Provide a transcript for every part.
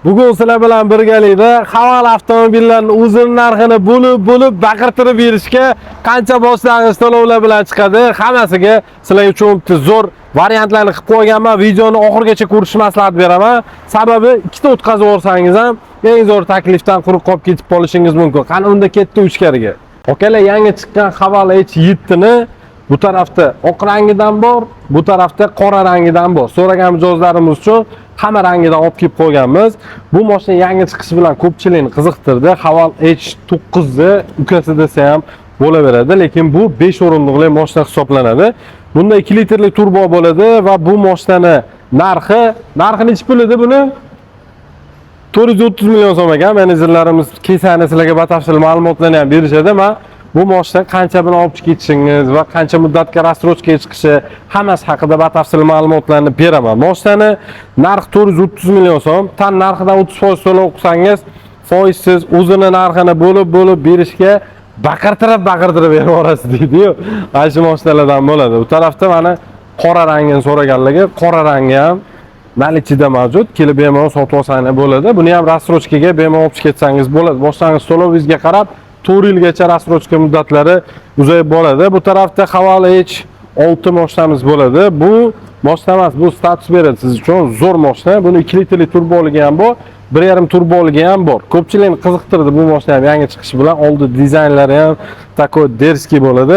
Bugun sizlar bilan birgalikda Haval avtomobillarning o'zini narxini bo'lib baqirtirib berishga qancha boshlang'ich to'lovlar bilan chiqadi, hammasiga sizlar uchun zo'r variantlarni qilib qo'yganman. Videoni oxirigacha ko'rishni maslahat beraman. Sababi ikkita o'tkazib olsangiz ham eng zo'r taklifdan quruq qolib ketib qolishingiz mumkin. Qani unda ketdi ichkariga. Okalar, yangi chiqqan Haval H7 ni bu tarafda oq rangidan bor, bu tarafda qora rangidan bor. So'ragan mijozlarimiz uchun hamma rangidan olib kelib qo'yganmiz. Bu mashina yangi chiqishi bilan ko'pchilikni qiziqtirdi. Haval H9 ni ukasi desa ham bo'laveradi, lekin bu 5 o'rindiqli mashina hisoblanadi. Bunda 2 litrli turbo bo'ladi va bu mashinani narxi necha pul edi buni? 430 million so'm ekan. Menejerlarimiz kesani sizlarga batafsil ma'lumotlarni ham berishadi. Men bu mashina qancha bilan olib ketishingiz va qancha muddatga rastrochkaga chiqishi hammasi haqida batafsil ma'lumotlarni beraman. Mashinani narxi 430 million so'm. Tan narxidan 30% to'lov qilsangiz, foizsiz o'zini narxini bo'lib berishga baqirtirib berib yuborasiz deydi-yu. Ana shu mashinalardan bo'ladi. Bu tarafda mana qora rangini so'raganlarga qora rangi ham mana ichida mavjud. Kelib bemalol sotib olsangiz bo'ladi. Buni ham rastrochkaga bemalol olib ketsangiz bo'ladi. Boshlang'ich to'lovingizga qarab 4 yilgacha rastrochka muddatlari uzayib bo'ladi. Bu tarafda Haval H6 mashinamiz bo'ladi. Bu mashina emas, bu status beradi siz uchun. Zo'r mashina. Buni 2 litrli turboligi ham bor, 1.5 turboligi ham bor. Ko'pchilikni qiziqtirdi bu mashina ham yangi chiqishi bilan. Oldi dizaynlari ham takoy derski bo'ladi.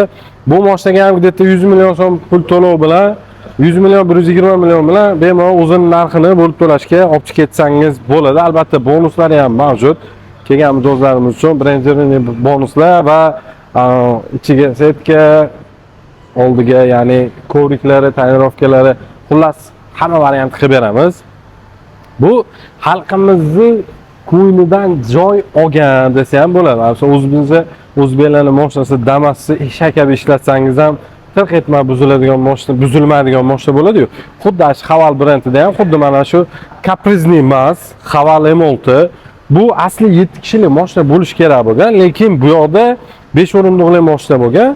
Bu mashinaga ham где-то 100 million so'm pul to'lov bilan 100 million 120 million bilan bemalol o'zini narxini bo'lib to'lashga olib ketsangiz bo'ladi. Albatta bonuslari ham mavjud. Kelgan mijozlarimiz uchun birinchi bonuslar va ichiga setka, oldiga ya'ni kovriklari, tonirovkalari, xullas hamma variant qilib beramiz. Bu xalqimizning ko'nglidan joy olgan desa ham bo'ladi. O'zimizda o'zbeklarning mashinasi Damas'ni eshak kabi ishlatsangiz ham tirq etmay buziladigan mashina, buzilmaydigan mashina bo'ladi-yu. Xuddi shu Haval brendida ham xuddi mana shu kaprizniy emas, Haval M6 bu asli 7 kishilik mashina bo'lish kerak bo'lgan, lekin bu yoqda 5 o'rindiqli mashina bo'lgan,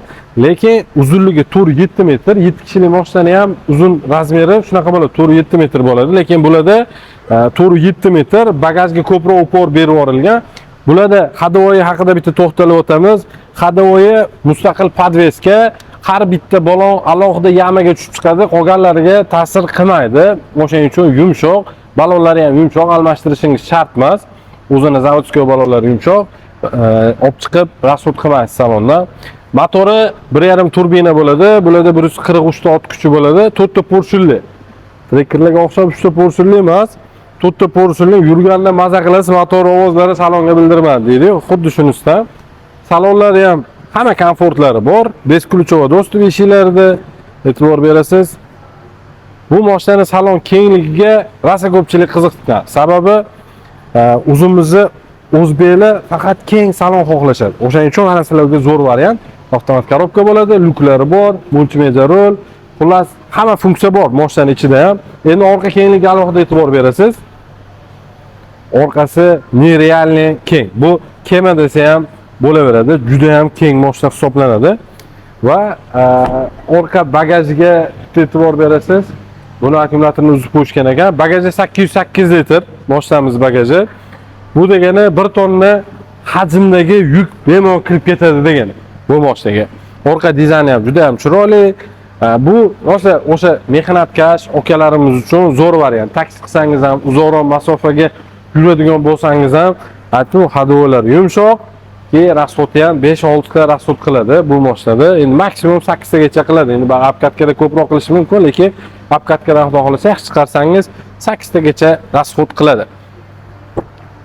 lekin uzunligi 4-7 metr, 7 kishilik mashinani ham uzun razmeri shunaqa bo'ladi, 4-7 metr bo'ladi, lekin bularda 4-7 metr bagajga ko'proq upor berib yuborilgan. Bularda hadovoyi haqida bitta to'xtalib o'tamiz. Hadovoyi mustaqil podveska, har bitta balon alohida yamaga tushib chiqadi, qolganlariga ta'sir qilmaydi. O'shaning uchun yumshoq, balonlari ham yumshoq, almashtirishingiz shart emas. O'zini zavodskiy balonlari yumshoq, olib chiqib rasxod qilmaysiz salonda. Motori 1.5 turbina bo'ladi. Bularda 143 ta ot kuchi bo'ladi. 4 ta porshulli. Trekkerlarga o'xshab 3 ta porshulli emas, 4 ta porshulli. Yurganda maza qilasiz, motor ovozlari salonga bildirmaydi deydi. Xuddi shunisidan. Salonlari ham hamma komfortlari bor. Beskulchovo do'stlik eshiklarida e'tibor berasiz. Bu mashinaning salon kengligiga rosa ko'pchilik qiziqdi. Sababi o'zimizni o'zbeklar faqat keng salon xohlashadi. O'shaning uchun mana sizlarga zo'r variant. Avtomat korobka bo'ladi, lyuklari bor, multimedia rol, xullas hamma funksiya bor mashinaning ichida ham. Endi orqa kengligiga alohida e'tibor berasiz. Orqasi nerealniy keng. Bu kema desa ham bo'laveradi. Juda ham keng mashina hisoblanadi. Va orqa bagajiga e'tibor berasiz. Buni akkumulyatorni uzib qo'yishgan ekan. Bagaji 808 litr mashinamiz bagaji. Bu degani 1 tonna hajmdagi yuk bemalol kirib ketadi degani bu mashinaga. Orqa dizayni ham juda ham chiroyli. Bu o'sha mehnatkash okalarimiz uchun zo'r variant. Taksi qilsangiz ham, uzoqroq masofaga yuradigan bo'lsangiz ham, aytdim, hadovolar yumshoq. Rasxodni ham 5-6 ta rasxod qiladi bu mashinada. Endi maksimum 8 tagacha qiladi. Endi bu apkatkada ko'proq qilish mumkin, lekin apkatkadan xudo xolasa yaxshi chiqarsangiz 8 tagacha rasxod qiladi.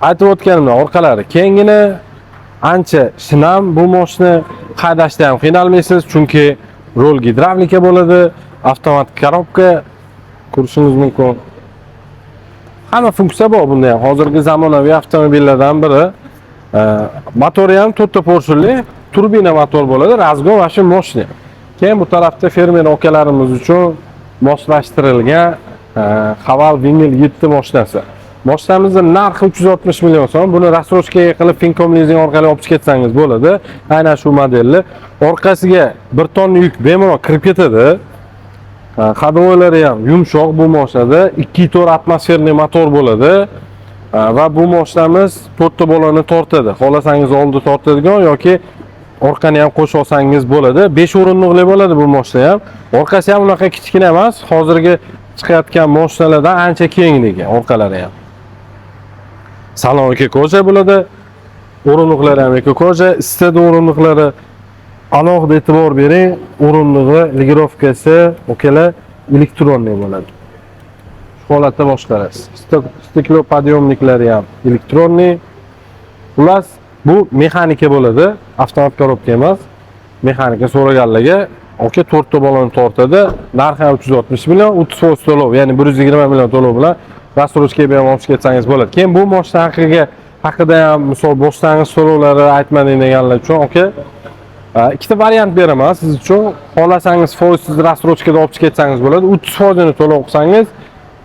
Aytib o'tganimda orqalari kengina, ancha shinam bu mashina. Haydashda ham qiynalmaysiz, chunki rol gidravlika bo'ladi, avtomat korobka ko'rishingiz mumkin. Hamma funksiya bor bunda ham. Hozirgi zamonaviy avtomobillardan biri. Motori ham 4 ta porshulli turbina motor bo'ladi, razgon va shu mashina. Keyin bu tarafda fermer okalarimiz uchun moslashtirilgan Haval Vinyl 7 mashinasi. Mashinamizning narxi 360 million so'm. Buni rastrochkaga qilib Fincom leasing orqali olib ketsangiz bo'ladi. Aynan shu modelni. Orqasiga 1 tonna yuk bemalol kirib ketadi. Hadovoylari ham yumshoq bu mashinada. 2.4 atmosferli motor bo'ladi. Va bu mashinamiz 4 ta bolani tortadi. Xohlasangiz oldi tortadigan yoki orqani ham qo'shib olsangiz bo'ladi. 5 o'rinliqli bo'ladi bu mashina ham. Orqasi ham unaqa kichkina emas. Hozirgi chiqayotgan mashinalardan ancha keng lekin orqalari ham. Salon koja bo'ladi. O'rinliqlari ham koja, istedi o'rinliqlari alohida e'tibor bering. O'rinlig'i, ligirovkasi, okalar elektronli bo'ladi. Shu holatda boshqarasiz. Stiklo podъемниклari ham elektronli. Xullas, bu mexanika bo'ladi, avtomat korobka emas. Mexanika so'raganlarga oka 4 ta bolani tortadi. Narxi ham 360 million, 30% to'lov, ya'ni 120 million to'lov bilan rastrojkaga ham olib ketsangiz bo'ladi. Keyin bu mashina haqida ham misol boshlang'ich to'lovlari aytmading deganlar uchun oka ikkita variant beraman siz uchun. Xohlasangiz foizsiz rastrojkada olib ketsangiz bo'ladi. 30% ni to'lov qilsangiz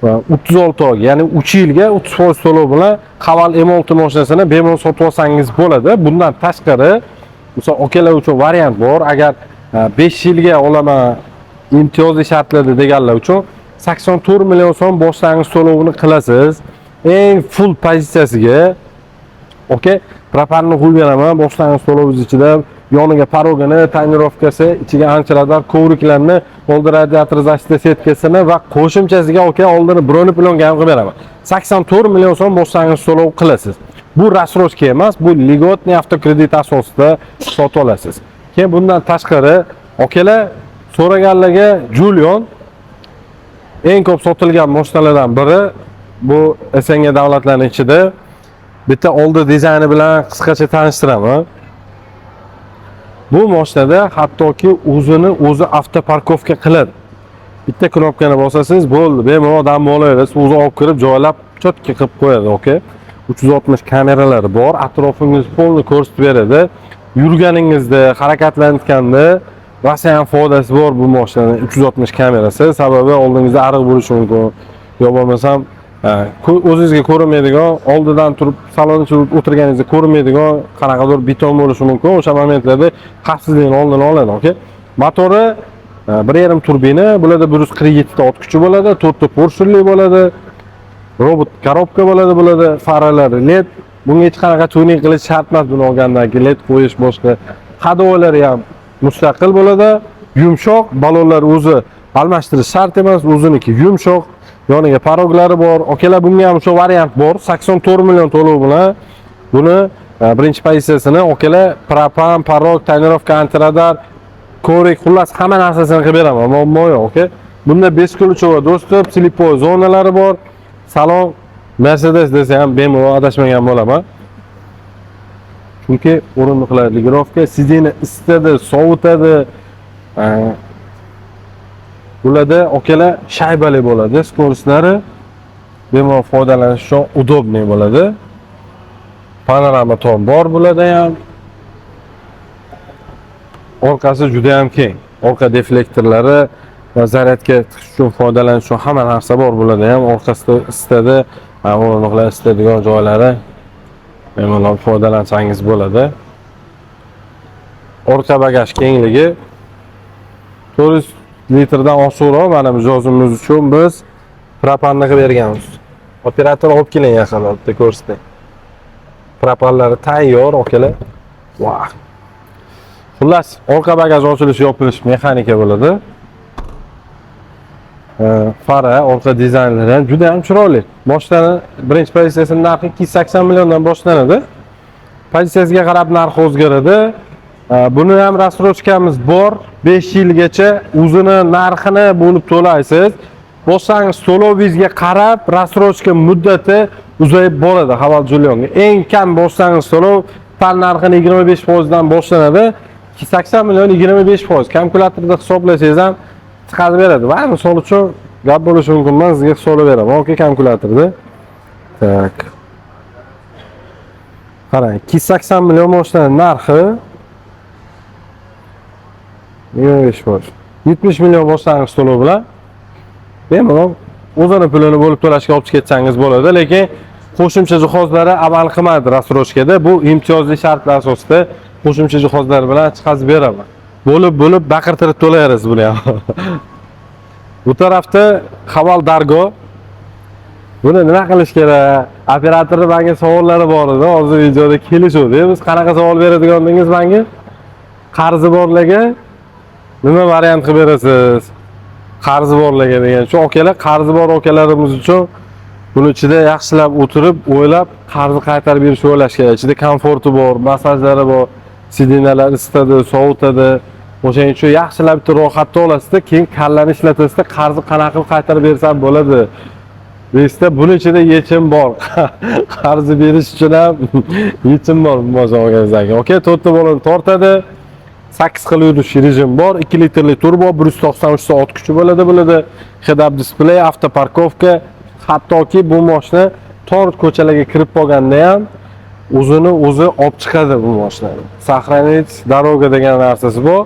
36 oyga, ya'ni 3 yilga 30% to'lov bilan Haval M6 mashinasini bemalol sotib olsangiz bo'ladi. Bundan tashqari, misol okalar uchun variant bor. Agar 5 yilga olaman imtiyozli shartlarda deganlar uchun 84 million so'm boshlang'ich to'lovini qilasiz. Eng full pozitsiyasiga propanni qo'yib beraman. Boshlang'ich to'lovingiz ichida yoniga parogini, tonirovkasi, ichiga ancharador kovriklarni, oldi radiator защита setkasini va qo'shimchasiga oldini broni plonga ham qilib beraman. 84 million so'm boshlang'ich to'lov qilasiz. Bu rastrojka emas, bu ligotniy avtokredit asosida sotib olasiz. Keyin bundan tashqari okalar so'raganlarga Julion eng ko'p sotilgan mashinalardan biri. Bu SNG davlatlarining ichida. Bitta oldi dizayni bilan qisqacha tanishtiraman. Bu mashinada hattoki o'zi avtoparkovka qiladi. Bitta knopkani bosasiz, bo'ldi, bemalol dam olaverasiz, o'zi olib kirib joylab cho'tka qilib qo'yadi, 360 kameralari bor, atrofingizni polni ko'rsatib beradi. Yurganingizda, harakatlanayotganda rosa ham foydasi bor bu mashinaning 360 kamerasi. Sababi oldingizda ariq bo'lishi mumkin. Yo bo'lmasam o'zingizga ko'rinmaydigan, oldidan turib salonda o'tirganingizda ko'rinmaydigan qanaqadir beton bo'lishi mumkin. O'sha momentlarda xavfsizlikni oldini oladi, Motori 1.5 turbina, bularda 147 ta ot kuchi bo'ladi, 4 ta porshilli bo'ladi. Robot korobka bo'ladi, faralari LED. Bunga hech qanaqa tuning qilish shart emas, buni olgandan keyin LED qo'yish boshqa. Hadolari ham mustaqil bo'ladi. Yumshoq, balonlar o'zi almashtirish shart emas, o'ziniki yumshoq. Yoniga paroglari bor. Okalar bunga ham shu variant bor. 84 million to'lov bilan buni birinchi pozitsiyasini okalar propan, parog, tonirovka, antiradar, korik, xullas hamma narsasini qilib beraman. Muammo yo'q, Bunda 5 ключевой достуp, slipoy zonalari bor. Salon Mercedes desa ham bemalol adashmagan bo'laman. Chunki o'rindiqlar ligirovka, sidini isitadi, sovutadi. Bularda okalar shaybali bo'ladi, skoroslari bemalol foydalanish uchun udobniy bo'ladi. Panorama tom bor bo'ladi ham. Orqasi juda ham keng. Orqa deflektorlari va zaryadga tiqish uchun foydalanish uchun hamma narsa bor bo'ladi ham. Orqasida isitadi, o'rindiqlar isitadigan joylari bemalol foydalansangiz bo'ladi. Orqa bagaj kengligi 400 litrdan oshiqroq mana mijozimiz uchun biz propanni qilib berganmiz. Operator olib keling yaqinda ko'rsating. Propanlari tayyor, okalar. Vah. Xullas, orqa bagaj ochilish yopilish mexanika bo'ladi. Fara, orqa dizaynlari ham juda ham chiroyli. Mashinaning birinchi pozitsiyasining narxi 280 milliondan boshlanadi. Pozitsiyasiga qarab narx o'zgaradi. Buni ham rastrojkamiz bor. 5 yilgacha o'zini narxini bo'lib to'laysiz. Bossangiz to'lovingizga qarab rastrojka muddati uzayib boradi Haval Julionga. Eng kam bossangiz to'lov tan narxini 25% dan boshlanadi. 280 million 25%. Kalkulyatorda hisoblasangiz ham chiqarib beradi. Va misol uchun gap bo'lishi mumkin, men sizga hisoblab beraman. Kalkulyatorda. Tak. Qarang, 280 million boshlanadi narxi 25%. 70 million boshlang'ich to'lov bilan bemalol o'zini pulini bo'lib to'lashga olib ketsangiz bo'ladi, lekin qo'shimcha jihozlari amal qilmaydi rastrojkada. Bu imtiyozli shartlar asosida qo'shimcha jihozlar bilan chiqazib beraman. Bo'lib baqirtirib to'laysiz buni ham. Bu tarafda Haval Dargo Buni nima qilish kerak? Operatorning menga savollari bor edi. Hozir videoda kelishuvdi. Biz qanaqa savol beradiganingiz menga? Qarzi borlarga nima variant qilib berasiz? Qarzi borlarga degan. Shu akalar, qarzi bor akalarimiz uchun buni ichida yaxshilab o'tirib, o'ylab, qarzni qaytarib berishni o'ylash kerak. Ichida komforti bor, massajlari bor, sidinalar isitadi, sovutadi. O'shaning uchun yaxshilab bitta ro'yxatda olasizda, keyin kallani ishlatasizda, qarzni qanaqa qilib qaytarib bersam bo'ladi. Bizda buni ichida yechim bor. Qarzni berish uchun ham yechim bor mozorganizdan. Okay, to'rtta bo'lib tortadi. 8 xil yurish rejim bor. 2 litrli turbo, 193 soat kuchi bo'ladi. Head-up display, avtoparkovka, hattoki bu mashina tor ko'chalarga kirib qolganda ham o'zini o'zi olib chiqadi bu mashina. Сохранить дорога degan narsasi bor.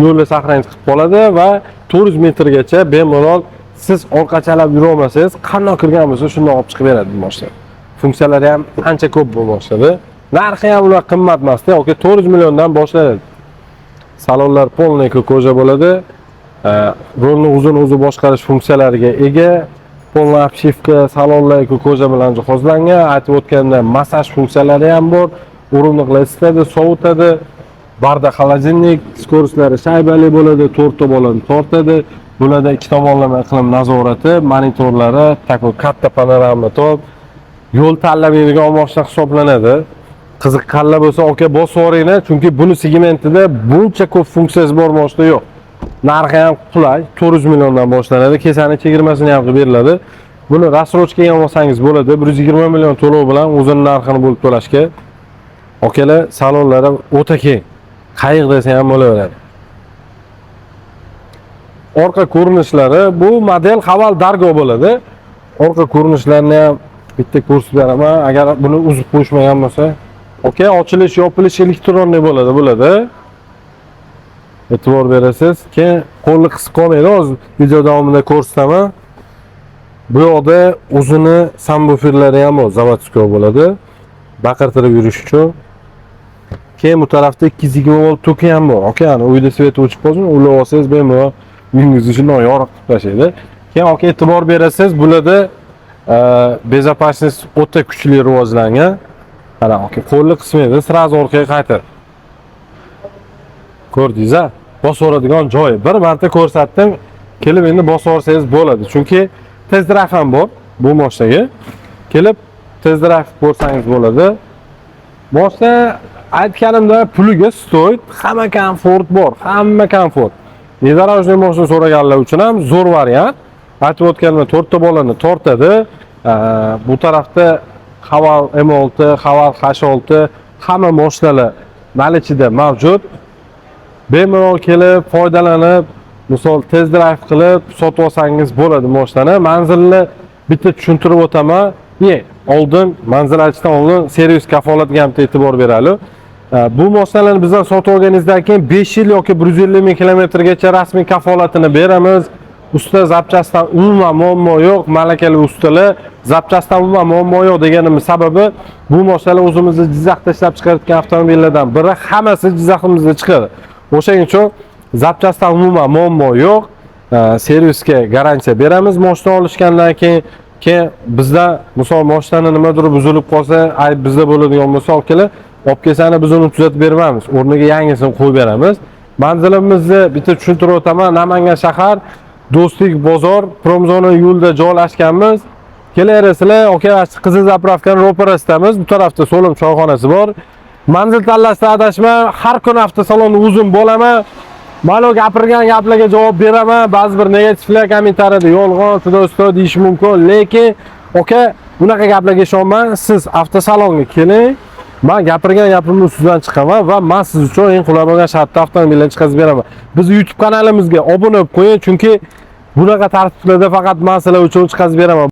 Yo'lni saqlanib qilib qoladi va 400 metrgacha bemalol siz orqachalab yura olmasangiz, qanday kirgan bo'lsa shunday olib chiqib beradi bu mashina. Funksiyalari ham ancha ko'p bu mashinada. Narxi ham ular qimmat emas-da, yoki 400 milliondan boshlanadi. Salonlar polniy koja bo'ladi. Rolni o'zini boshqarish funksiyalariga ega. Polniy obshivka salonlar koja bilan jihozlangan. Aytib o'tganda massaj funksiyalari ham bor. O'rindiqlar isitadi, sovutadi. Barda xolodilnik, skoristlari shaybali bo'ladi, to'rtta bo'ladi, tortadi. Bularda ikki tomonlama iqlim nazorati, monitorlari, takoy katta panorama top, yo'l tanlamaydigan mashina hisoblanadi. Qiziqqanlar bo'lsa, aka bosib yuboringlar, chunki buni segmentida buncha ko'p funksiyasi bor mashina yo'q. Narxi ham qulay, 400 milliondan boshlanadi, kesani chegirmasini ham qilib beriladi. Buni rassrochkaga ham olsangiz bo'ladi, 120 million to'lov bilan o'zining narxini bo'lib to'lashga. Okalar salonlari o'ta keng. Qayiq desa ham bo'laveradi. Orqa ko'rinishlari bu model Haval Dargo bo'ladi. Orqa ko'rinishlarni ham bitta ko'rsatib beraman. Agar buni uzib qo'yishmagan bo'lsa, okey, ochilish, yopilish elektronli bo'ladi. E'tibor berasiz. Keyin qo'lni qisib qolmaydi. Hozir video davomida ko'rsataman. Bu yoqda o'zini subwooferlari ham bor, zavodskiy bo'ladi. Baqirtirib yurish uchun. Keyin bu tarafda 220 volt toki ham bor. Okey, ana uyda svet o'chib qolsin, ulab olsangiz bemalol uyingizni shunday yorib tashlaydi. Keyin okey, e'tibor berasiz, bularda bezopasnost o'ta kuchli rivojlangan. Mana okey, qo'lni qismaydi, sразу orqaga qaytar. Ko'rdingiz-a? Bosib oladigan joyi. Bir marta ko'rsatdim, kelib endi bosib olsangiz bo'ladi. Chunki test drive ham bor bu mashinaga. Kelib test drive ko'rsangiz bo'ladi. Mashina aytganimda puliga stoyt, hamma komfort bor, hamma komfort. Nidarajniy mashina so'raganlar uchun ham zo'r variant. Aytib o'tganimda 4 ta bolani tortadi. Bu tarafda Haval M6, Haval H6 hamma mashinalar malichida mavjud. Bemalol kelib, foydalanib, misol test drive qilib sotib olsangiz bo'ladi mashinani. Manzilni bitta tushuntirib o'taman. Oldin manzil aytishdan oldin servis kafolatiga ham e'tibor beraylik. Bu mashinalarni bizdan sotib olganingizdan keyin 5 yil yoki 150 ming kilometrgacha rasmiy kafolatini beramiz. Usta zapchastdan umuman muammo yo'q, malakali ustalar zapchastdan umuman muammo yo'q deganimiz sababi bu mashinalar o'zimizni Jizzaxda ishlab chiqarayotgan avtomobillardan biri, hammasi Jizzaximizda chiqadi. O'shaning uchun zapchastdan umuman muammo yo'q. Servisga garantiya beramiz mashina olishgandan keyin bizda misol mashinani nimadir buzilib qolsa, ayb bizda bo'ladigan bo'lsa, okalar olib kelsani biz uni tuzatib bermaymiz. O'rniga yangisini qo'yib beramiz. Manzilimizni bitta tushuntirib o'taman. Namangan shahar, Do'stlik bozor, Promzona yo'lida joylashganmiz. Kelarasizlar, okey, Qizil zapravkani ro'parasidamiz. Bu tarafda so'lim choyxonasi bor. Manzil tanlashda adashma, har kun avtosalonda o'zim bo'laman. Ma'lum gapirgan gaplarga javob beraman. Ba'zi bir negativlar kommentariyada yolg'on, juda deyish mumkin, lekin okey, bunaqa gaplarga ishonmang. Siz avtosalonga keling. Men gapirgan gapimni ustidan chiqaman va men siz uchun eng qulay bo'lgan shartda avtomobilni chiqazib beraman. Biz YouTube kanalimizga obuna bo'lib qo'ying, chunki bunaqa tartiblarda faqat men sizlar uchun chiqazib beraman.